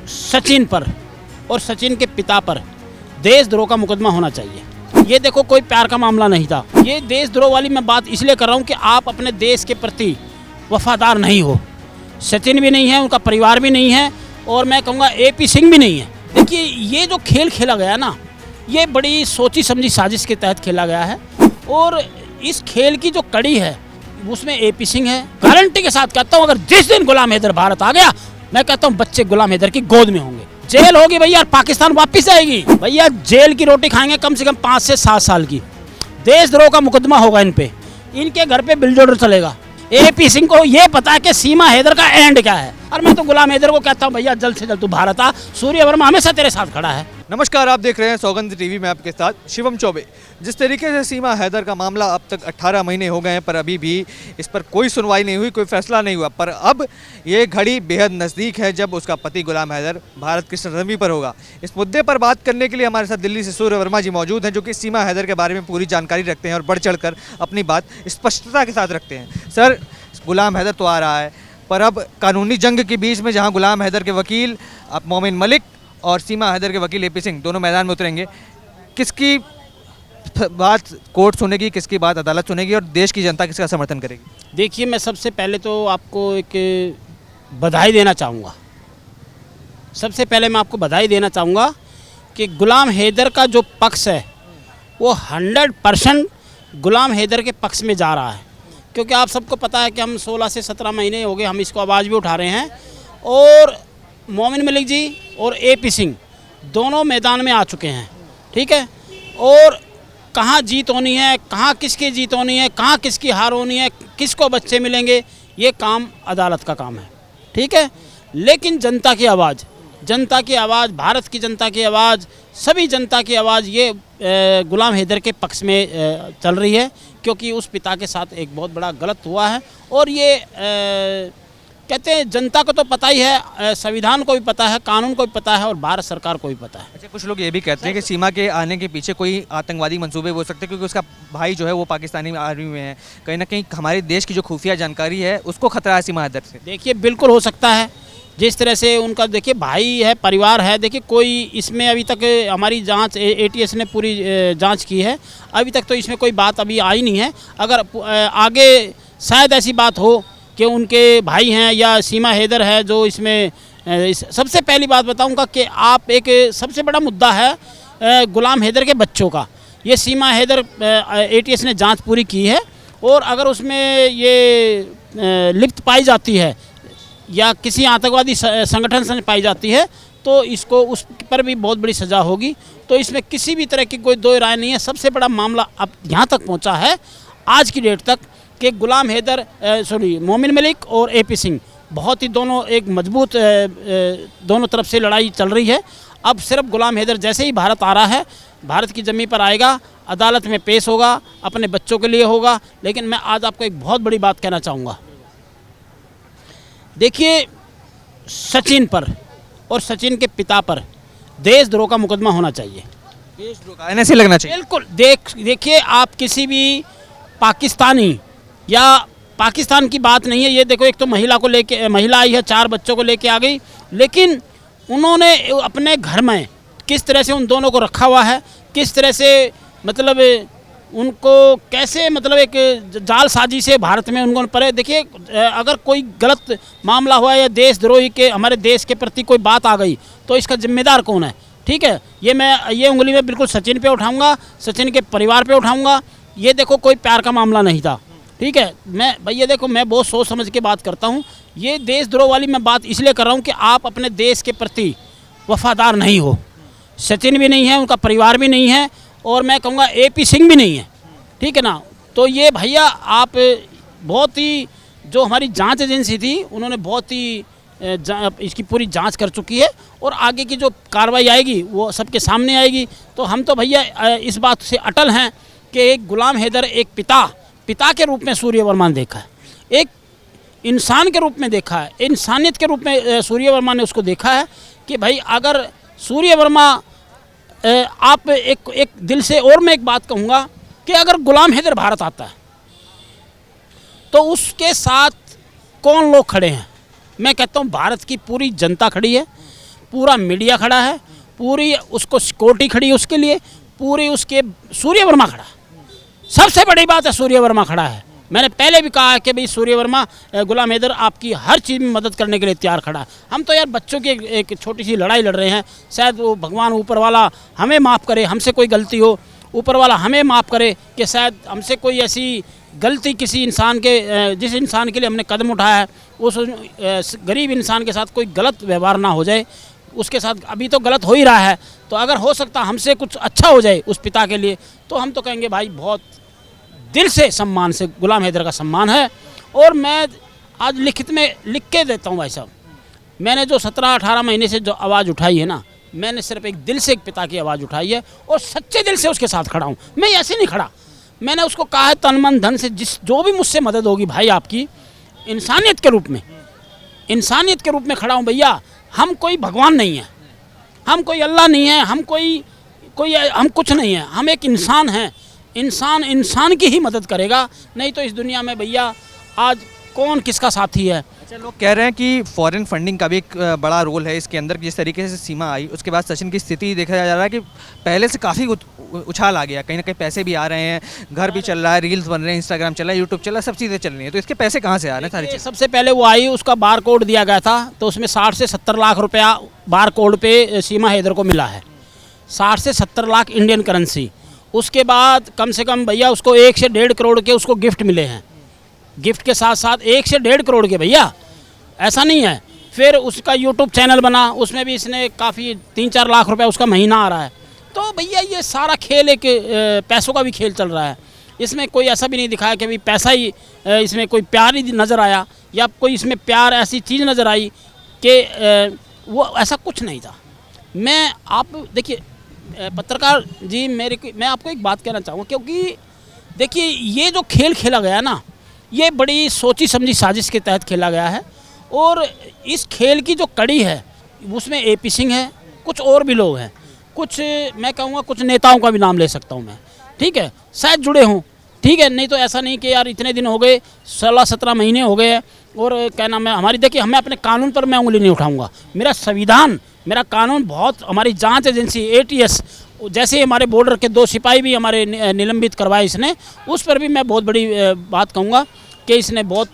सचिन पर और सचिन के पिता पर देशद्रोह का मुकदमा होना चाहिए। ये देखो कोई प्यार का मामला नहीं था। ये देशद्रोह वाली मैं बात इसलिए कर रहा हूँ कि आप अपने देश के प्रति वफादार नहीं हो। सचिन भी नहीं है, उनका परिवार भी नहीं है और मैं कहूँगा AP सिंह भी नहीं है। देखिए ये जो खेल खेला गया ना, ये बड़ी सोची समझी साजिश के तहत खेला गया है और इस खेल की जो कड़ी है उसमें AP सिंह है। गारंटी के साथ कहता हूँ, अगर जिस दिन गुलाम हैदर भारत आ गया, मैं कहता हूँ बच्चे गुलाम हैदर की गोद में होंगे। जेल होगी भैया, पाकिस्तान वापस आएगी भैया। जेल की रोटी खाएंगे कम से कम 5 से 7 साल की। देशद्रोह का मुकदमा होगा इन पे, इनके घर पे बिल्डर चलेगा। AP सिंह को ये पता है कि सीमा हैदर का एंड क्या है। और मैं तो गुलाम हैदर को कहता हूँ भैया जल्द से जल्द तू भारत आ, सूर्य वर्मा हमेशा तेरे साथ खड़ा है। नमस्कार, आप देख रहे हैं सौगंध टीवी में आपके साथ शिवम चौबे। जिस तरीके से सीमा हैदर का मामला अब तक 18 महीने हो गए हैं पर अभी भी इस पर कोई सुनवाई नहीं हुई, कोई फैसला नहीं हुआ। पर अब ये घड़ी बेहद नज़दीक है जब उसका पति गुलाम हैदर भारत की सरजमी पर होगा। इस मुद्दे पर बात करने के लिए हमारे साथ दिल्ली से सूर्य वर्मा जी मौजूद हैं, जो कि सीमा हैदर के बारे में पूरी जानकारी रखते हैं और बढ़ चढ़ कर अपनी बात स्पष्टता के साथ रखते हैं। सर, गुलाम हैदर तो आ रहा है, पर अब कानूनी जंग के बीच में जहां गुलाम हैदर के वकील मोमिन मलिक और सीमा हैदर के वकील AP सिंह दोनों मैदान में उतरेंगे, किसकी बात कोर्ट सुनेगी, किसकी बात अदालत सुनेगी और देश की जनता किसका समर्थन करेगी? देखिए, मैं सबसे पहले तो आपको एक बधाई देना चाहूँगा। सबसे पहले मैं आपको बधाई देना चाहूँगा कि गुलाम हैदर का जो पक्ष है वो 100% गुलाम हैदर के पक्ष में जा रहा है। क्योंकि आप सबको पता है कि हम 16 से 17 महीने हो गए हम इसको आवाज़ भी उठा रहे हैं और मोमिन मलिक जी और AP सिंह दोनों मैदान में आ चुके हैं, ठीक है। और कहाँ जीत होनी है, कहाँ किसकी जीत होनी है, कहाँ किसकी हार होनी है, किसको बच्चे मिलेंगे, ये काम अदालत का काम है, ठीक है। लेकिन जनता की आवाज़, भारत की जनता की आवाज़, सभी जनता की आवाज़ ये गुलाम हैदर के पक्ष में चल रही है। क्योंकि उस पिता के साथ एक बहुत बड़ा गलत हुआ है और ये कहते हैं जनता को तो पता ही है, संविधान को भी पता है, कानून को भी पता है और भारत सरकार को भी पता है। अच्छा, कुछ लोग ये भी कहते हैं कि सीमा के आने के पीछे कोई आतंकवादी मंसूबे हो सकते हैं, क्योंकि उसका भाई जो है वो पाकिस्तानी आर्मी में है। कहीं ना कहीं हमारे देश की जो खुफिया जानकारी है उसको खतरा है सीमा हैदर से। देखिए, बिल्कुल हो सकता है। जिस तरह से उनका देखिए भाई है, परिवार है, देखिए कोई इसमें अभी तक हमारी जांच ATS ने पूरी जांच की है, अभी तक तो इसमें कोई बात अभी आई नहीं है। अगर आगे शायद ऐसी बात हो कि उनके भाई हैं या सीमा हैदर है जो इसमें सबसे पहली बात बताऊंगा कि आप एक सबसे बड़ा मुद्दा है गुलाम हैदर के बच्चों का। ये सीमा हैदर ATS ने जांच पूरी की है और अगर उसमें ये लिप्त पाई जाती है या किसी आतंकवादी संगठन से पाई जाती है तो इसको उस पर भी बहुत बड़ी सज़ा होगी। तो इसमें किसी भी तरह की कोई दो राय नहीं है। सबसे बड़ा मामला अब यहाँ तक पहुँचा है आज की डेट तक कि गुलाम हैदर मोमिन मलिक और AP सिंह बहुत ही दोनों एक मजबूत दोनों तरफ से लड़ाई चल रही है। अब सिर्फ गुलाम हैदर जैसे ही भारत आ रहा है, भारत की ज़मीन पर आएगा, अदालत में पेश होगा, अपने बच्चों के लिए होगा। लेकिन मैं आज आपको एक बहुत बड़ी बात कहना चाहूँगा। देखिए, सचिन पर और सचिन के पिता पर देशद्रोह का मुकदमा होना चाहिए। देशद्रोह का NSA लगना चाहिए। बिल्कुल। देखिए, आप किसी भी पाकिस्तानी या पाकिस्तान की बात नहीं है। ये देखो, एक तो महिला आई है, 4 बच्चों को लेके आ गई, लेकिन उन्होंने अपने घर में किस तरह से उन दोनों को रखा हुआ है, किस तरह से मतलब उनको कैसे मतलब एक जाल साजी से भारत में उनको परे। देखिए, अगर कोई गलत मामला हुआ या देशद्रोही के हमारे देश के प्रति कोई बात आ गई तो इसका जिम्मेदार कौन है, ठीक है। ये उंगली में बिल्कुल सचिन पे उठाऊंगा, सचिन के परिवार पे उठाऊंगा। ये देखो कोई प्यार का मामला नहीं था, ठीक है। भैया देखो, मैं बहुत सोच समझ के बात करता हूँ। ये देशद्रोह वाली मैं बात इसलिए कर रहा हूँ कि आप अपने देश के प्रति वफादार नहीं हो। सचिन भी नहीं है, उनका परिवार भी नहीं है और मैं कहूँगा AP सिंह भी नहीं है, ठीक है ना। तो ये भैया आप बहुत ही जो हमारी जांच एजेंसी थी उन्होंने बहुत ही इसकी पूरी जांच कर चुकी है और आगे की जो कार्रवाई आएगी वो सबके सामने आएगी। तो हम तो भैया इस बात से अटल हैं कि एक गुलाम हैदर एक पिता के रूप में सूर्य वर्मा ने देखा है, एक इंसान के रूप में देखा है, इंसानियत के रूप में सूर्य वर्मा ने उसको देखा है कि भाई अगर सूर्य वर्मा आप एक दिल से। और मैं एक बात कहूँगा कि अगर गुलाम हैदर भारत आता है तो उसके साथ कौन लोग खड़े हैं? मैं कहता हूँ भारत की पूरी जनता खड़ी है, पूरा मीडिया खड़ा है, पूरी उसको सिक्योरिटी खड़ी है उसके लिए, पूरी उसके सूर्य वर्मा खड़ा, सबसे बड़ी बात है सूर्य वर्मा खड़ा है। मैंने पहले भी कहा है कि भाई सूर्य वर्मा, गुलाम हैदर आपकी हर चीज़ में मदद करने के लिए तैयार खड़ा है। हम तो यार बच्चों की एक छोटी सी लड़ाई लड़ रहे हैं, शायद वो भगवान ऊपर वाला हमें माफ़ करे, हमसे कोई गलती हो, ऊपर वाला हमें माफ़ करे कि शायद हमसे कोई ऐसी गलती किसी इंसान के, जिस इंसान के लिए हमने कदम उठाया है उस गरीब इंसान के साथ कोई गलत व्यवहार ना हो जाए, उसके साथ अभी तो गलत हो ही रहा है, तो अगर हो सकता हमसे कुछ अच्छा हो जाए उस पिता के लिए, तो हम तो कहेंगे भाई बहुत दिल से सम्मान से गुलाम हैदर का सम्मान है। और मैं आज लिखित में लिख के देता हूँ भाई साहब, मैंने जो 17-18 महीने से जो आवाज़ उठाई है ना, मैंने सिर्फ एक दिल से एक पिता की आवाज़ उठाई है और सच्चे दिल से उसके साथ खड़ा हूँ। मैं ऐसे नहीं खड़ा, मैंने उसको कहा है तन मन धन से जो भी मुझसे मदद होगी भाई आपकी, इंसानियत के रूप में, इंसानियत के रूप में खड़ा हूँ भैया। हम कोई भगवान नहीं है, हम कोई अल्लाह नहीं है, हम हम कुछ नहीं है, हम एक इंसान हैं। इंसान की ही मदद करेगा, नहीं तो इस दुनिया में भैया आज कौन किसका साथी है। अच्छा, लोग कह रहे हैं कि फॉरेन फंडिंग का भी एक बड़ा रोल है इसके अंदर। जिस तरीके से सीमा आई उसके बाद सचिन की स्थिति देखा जा रहा है कि पहले से काफ़ी उछाल आ गया, कहीं ना कहीं पैसे भी आ रहे हैं, घर भी चल रहा है, रील्स बन रहे हैं, इंस्टाग्राम चल रहा है, यूट्यूब चल रहा है, सब चीज़ें चल रही हैं, तो इसके पैसे कहाँ से आ रहे हैं सारी चीज़? सबसे पहले वो आई, उसका बार कोड दिया गया था, तो उसमें 60 से 70 लाख रुपया बार कोड पे सीमा हैदर को मिला है, 60 से 70 लाख इंडियन करेंसी। उसके बाद कम से कम भैया उसको 1 से 1.5 करोड़ के उसको गिफ्ट मिले हैं, गिफ्ट के साथ साथ 1 से 1.5 करोड़ के भैया, ऐसा नहीं है। फिर उसका यूट्यूब चैनल बना, उसमें भी इसने काफ़ी 3-4 लाख रुपए उसका महीना आ रहा है। तो भैया ये सारा खेल एक पैसों का भी खेल चल रहा है, इसमें कोई ऐसा भी नहीं दिखाया कि भाई पैसा ही, इसमें कोई प्यार ही नज़र आया या कोई इसमें प्यार ऐसी चीज़ नज़र आई कि वो ऐसा कुछ नहीं था। मैं आप देखिए पत्रकार जी, मैं आपको एक बात कहना चाहूँगा, क्योंकि देखिए ये जो खेल खेला गया ना, ये बड़ी सोची समझी साजिश के तहत खेला गया है। और इस खेल की जो कड़ी है उसमें AP सिंह है, कुछ और भी लोग हैं, कुछ मैं कहूँगा कुछ नेताओं का भी नाम ले सकता हूँ मैं, ठीक है, शायद जुड़े हों, ठीक है, नहीं तो ऐसा नहीं कि यार इतने दिन हो गए, 16-17 महीने हो गए और क्या नाम है हमारी, देखिए हमें अपने कानून पर मैं उंगली नहीं उठाऊँगा, मेरा संविधान, मेरा कानून बहुत, हमारी जांच एजेंसी ATS, जैसे हमारे बॉर्डर के 2 सिपाही भी हमारे निलंबित करवाए इसने, उस पर भी मैं बहुत बड़ी बात कहूँगा कि इसने बहुत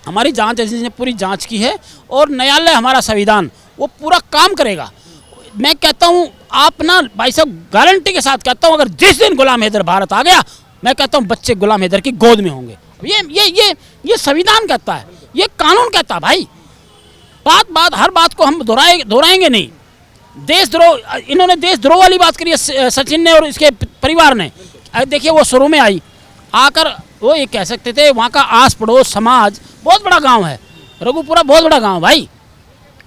हमारी जांच एजेंसी ने पूरी जांच की है और न्यायालय हमारा संविधान वो पूरा काम करेगा। मैं कहता हूँ आप ना भाई साहब, गारंटी के साथ कहता हूँ, अगर जिस दिन गुलाम हैदर भारत आ गया, मैं कहता हूँ बच्चे गुलाम हैदर की गोद में होंगे। ये संविधान कहता है, ये कानून कहता है भाई। बात हर बात को हम दोहराएंगे नहीं। देशद्रोह, इन्होंने देशद्रोह वाली बात करी है सचिन ने और इसके परिवार ने। देखिए वो शुरू में आई आकर वो ये कह सकते थे वहाँ का आस पड़ोस समाज बहुत बड़ा गांव है, रघुपुरा बहुत बड़ा गांव भाई,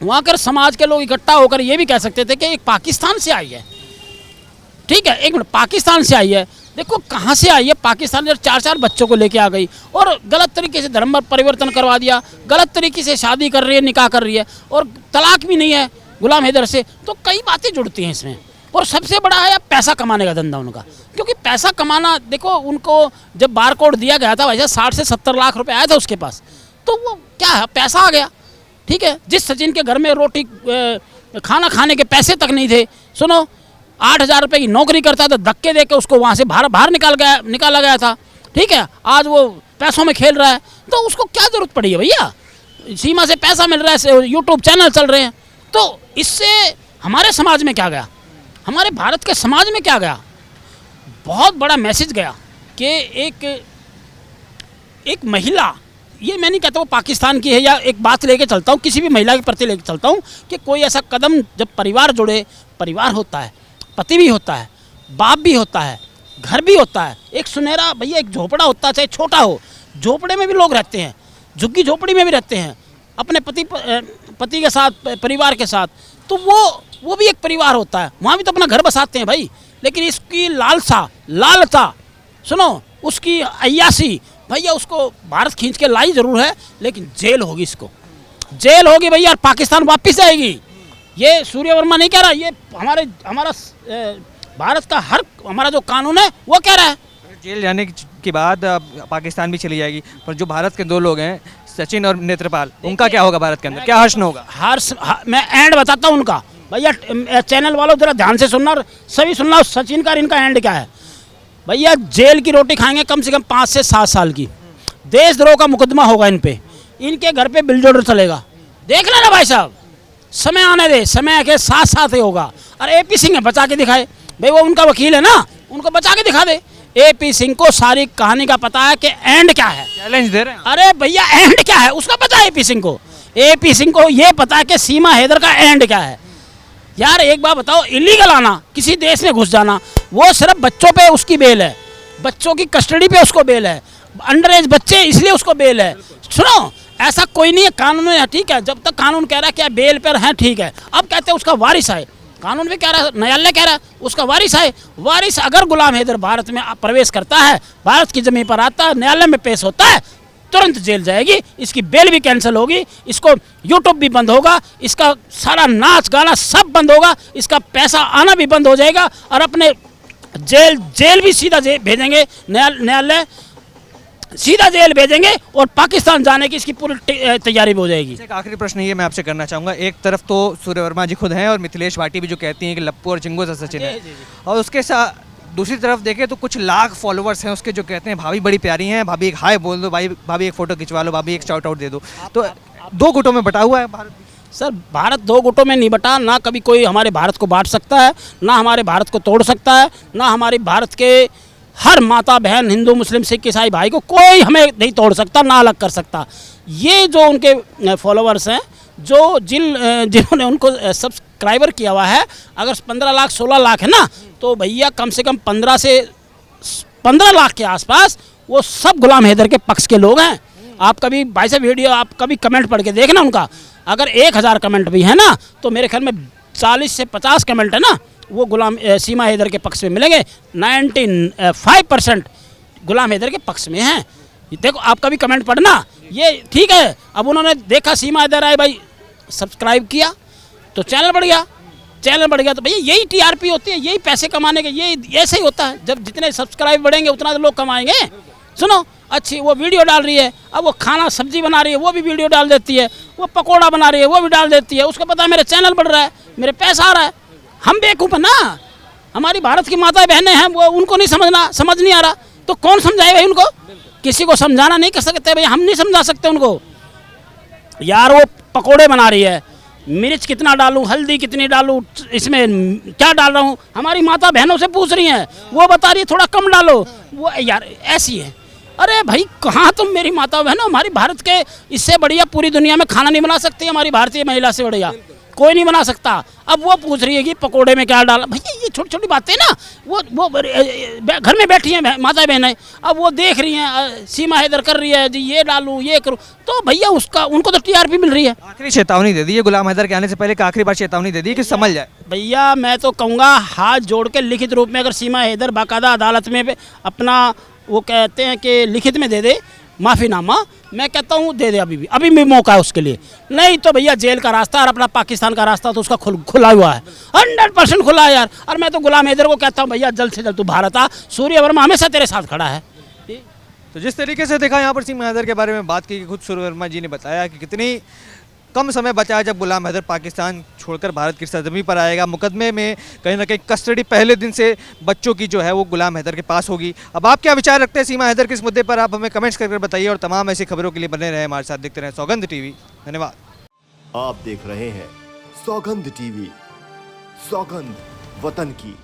वहाँ कर समाज के लोग इकट्ठा होकर ये भी कह सकते थे कि एक पाकिस्तान से आई है, ठीक है, एक मिनट, पाकिस्तान से आई है, देखो कहाँ से आई है, पाकिस्तान से 4-4 बच्चों को लेके आ गई और गलत तरीके से धर्म परिवर्तन करवा दिया, गलत तरीके से शादी कर रही है, निकाह कर रही है और तलाक भी नहीं है गुलाम हैदर से। तो कई बातें जुड़ती हैं इसमें और सबसे बड़ा है पैसा कमाने का धंधा उनका, क्योंकि पैसा कमाना, देखो उनको जब बार कोड दिया गया था वैसे 60 से 70 लाख रुपए आया था उसके पास, तो वो क्या है, पैसा आ गया, ठीक है। जिस सचिन के घर में रोटी खाना खाने के पैसे तक नहीं थे, सुनो 8,000 रुपये की नौकरी करता था, धक्के दे के उसको वहाँ से बाहर निकाला गया था, ठीक है। आज वो पैसों में खेल रहा है, तो उसको क्या ज़रूरत पड़ी है भैया, सीमा से पैसा मिल रहा है, यूट्यूब चैनल चल रहे हैं, तो इससे हमारे समाज में क्या गया, हमारे भारत के समाज में क्या गया, बहुत बड़ा मैसेज गया कि एक महिला, ये मैं नहीं कहता वो पाकिस्तान की है, या एक बात लेके चलता हूँ किसी भी महिला के प्रति लेके चलता हूँ कि कोई ऐसा कदम, जब परिवार जुड़े, परिवार होता है, पति भी होता है, बाप भी होता है, घर भी होता है, एक सुनहरा भैया एक झोपड़ा होता है, चाहे छोटा हो, झोपड़े में भी लोग रहते हैं, झुग्गी झोपड़ी में भी रहते हैं अपने पति के साथ, परिवार के साथ, तो वो भी एक परिवार होता है, वहाँ भी तो अपना घर बसाते हैं भाई। लेकिन इसकी लालसा सुनो, उसकी अय्यासी भैया, उसको भारत खींच के लाई जरूर है, लेकिन जेल होगी, इसको जेल होगी भैया, और पाकिस्तान वापस आएगी। ये सूर्य वर्मा नहीं कह रहा, ये हमारा भारत का हमारा जो कानून है वो कह रहा है। जेल जाने के बाद पाकिस्तान भी चली जाएगी, पर जो भारत के 2 लोग हैं सचिन और नेत्रपाल, उनका क्या होगा भारत के अंदर, क्या हर्ष होगा? मैं एंड बताता हूँ उनका। भैया चैनल वालों जरा ध्यान से सुनना और सभी सुनना, सचिन का और इनका एंड क्या है। भैया जेल की रोटी खाएंगे कम से कम 5 से 7 साल की, देशद्रोह का मुकदमा होगा इन पे, इनके घर पे बिलडोजर चलेगा। देख लेना भाई साहब, समय आने दे, समय के साथ साथ ही होगा। और एपी सिंह है, बचा के दिखाए भाई, वो उनका वकील है ना, उनको बचा के दिखा दे। एपी सिंह को सारी कहानी का पता है कि एंड क्या है। चैलेंज दे रहे हैं? अरे भैया एंड क्या है उसका पता है एपी सिंह को। एपी सिंह को ये पता है कि सीमा हैदर का एंड क्या है। यार एक बात बताओ, इलीगल आना, किसी देश में घुस जाना, वो सिर्फ बच्चों पे उसकी बेल है, बच्चों की कस्टडी पे उसको बेल है, अंडर एज बच्चे इसलिए उसको बेल है। सुनो, ऐसा कोई नहीं है, कानून में ठीक है, जब तक कानून कह रहा है क्या बेल पर है ठीक है। अब कहते हैं उसका वारिस है, कानून भी कह रहा है, न्यायालय कह रहा है उसका वारिस है। वारिस अगर गुलाम हैदर भारत में प्रवेश करता है, भारत की जमीन पर आता है, न्यायालय में पेश होता है, तुरंत जेल जाएगी, इसकी बेल भी कैंसिल होगी, इसको यूट्यूब भी बंद होगा, इसका सारा नाच गाना सब बंद होगा, इसका पैसा आना भी बंद हो जाएगा, और अपने जेल भी सीधा भेजेंगे, न्यायालय सीधा जेल भेजेंगे, और पाकिस्तान जाने की इसकी पूरी तैयारी भी हो जाएगी। एक आखिरी प्रश्न ये मैं आपसे करना चाहूँगा, एक तरफ तो सूर्य वर्मा जी खुद हैं और मिथिलेश भाटी भी जो कहती हैं कि लप्पू और चिंगू से सचिन है, और उसके साथ दूसरी तरफ देखें तो कुछ लाख फॉलोअर्स हैं उसके जो कहते हैं भाभी बड़ी प्यारी हैं, भाभी एक हाय बोल दो, भाभी एक फ़ोटो खिंचवा लो, भाभी एक शाउट आउट दे दो। तो 2 गुटों में बटा हुआ है भारत। सर भारत 2 गुटों में नहीं बटा, ना कभी कोई हमारे भारत को बांट सकता है, ना हमारे भारत को तोड़ सकता है, ना हमारे भारत के हर माता बहन हिंदू मुस्लिम सिख ईसाई भाई को कोई हमें नहीं तोड़ सकता, ना अलग कर सकता। ये जो उनके फॉलोअर्स हैं, जो जिन्होंने उनको सब्सक्राइबर किया हुआ है, अगर 15 लाख 16 लाख है ना, तो भैया कम से कम 15 से 15 लाख के आसपास वो सब गुलाम हैदर के पक्ष के लोग हैं। आप कभी भाई साहब वीडियो आप कभी कमेंट पढ़ के देखना उनका, अगर 1000 कमेंट भी है ना, तो मेरे ख्याल में 40 से 50 कमेंट है ना, वो गुलाम सीमा हैदर के पक्ष में मिलेंगे। 95% गुलाम हैदर के पक्ष में हैं। देखो आप कभी कमेंट पढ़ना, ये ठीक है। अब उन्होंने देखा सीमा हैदर आए भाई, सब्सक्राइब किया तो चैनल बढ़ गया, चैनल बढ़ गया तो भैया यही टीआरपी होती है, यही पैसे कमाने के, यही ऐसे ही होता है। जब जितने सब्सक्राइब बढ़ेंगे उतना तो लोग कमाएंगे। सुनो, अच्छी वो वीडियो डाल रही है, अब वो खाना सब्जी बना रही है वो भी वीडियो डाल देती है, वो पकोड़ा बना रही है वो भी डाल देती है, उसको पता है मेरे चैनल बढ़ रहा है, मेरे पैसा आ रहा है। हम बेवकूफ़ ना, हमारी भारत की माता बहनें हैं, वो उनको नहीं समझ नहीं आ रहा, तो कौन समझाए भाई उनको? किसी को समझाना नहीं कर सकते भाई, हम नहीं समझा सकते उनको। यार वो पकोड़े बना रही है, मिर्च कितना डालूं, हल्दी कितनी डालूं, इसमें क्या डाल रहा हूँ, हमारी माता बहनों से पूछ रही हैं, वो बता रही है थोड़ा कम डालो, वो यार ऐसी है। अरे भाई कहाँ तुम मेरी माता बहनों, हमारी भारत के इससे बढ़िया पूरी दुनिया में खाना नहीं बना सकती हमारी भारतीय महिला से बढ़िया कोई नहीं बना सकता। अब वो पूछ रही है कि पकोड़े में क्या डाला। भैया ये छोटी छोटी बातें ना, वो घर में बैठी हैं माता बहनें, अब वो देख रही हैं सीमा हैदर कर रही है जी, ये डालूं ये करूं, तो भैया उनको तो टीआरपी मिल रही है। आखिरी चेतावनी दे दी है गुलाम हैदर के आने से पहले, एक आखिरी बार चेतावनी दे दी कि समझ जाए। भैया मैं तो कहूँगा हाथ जोड़ के लिखित रूप में, अगर सीमा हैदर बाकायदा अदालत में अपना वो कहते हैं कि लिखित में दे दे माफ़ीनामा, मैं कहता हूँ दे दे, अभी भी मौका है उसके लिए। नहीं तो भैया जेल का रास्ता और अपना पाकिस्तान का रास्ता तो उसका खुला हुआ है, 100% खुला है यार। और मैं तो गुलाम हैदर को कहता हूँ भैया जल्द से जल्द तू भारत आ, सूर्य वर्मा हमेशा तेरे साथ खड़ा है। तो जिस तरीके से देखा यहाँ पर सीमा हैदर के बारे में बात की, खुद सूर्य वर्मा जी ने बताया कि कितनी कम समय बचा है जब गुलाम हैदर पाकिस्तान छोड़कर भारत की सरजमी पर आएगा। मुकदमे में कहीं ना कहीं कस्टडी पहले दिन से बच्चों की जो है वो गुलाम हैदर के पास होगी। अब आप क्या विचार रखते हैं सीमा हैदर के इस मुद्दे पर, आप हमें कमेंट्स करके बताइए, और तमाम ऐसी खबरों के लिए बने रहे हमारे साथ, देखते रहें सौगंध टीवी। धन्यवाद। आप देख रहे हैं सौगंध टीवी, सौगंध वतन की।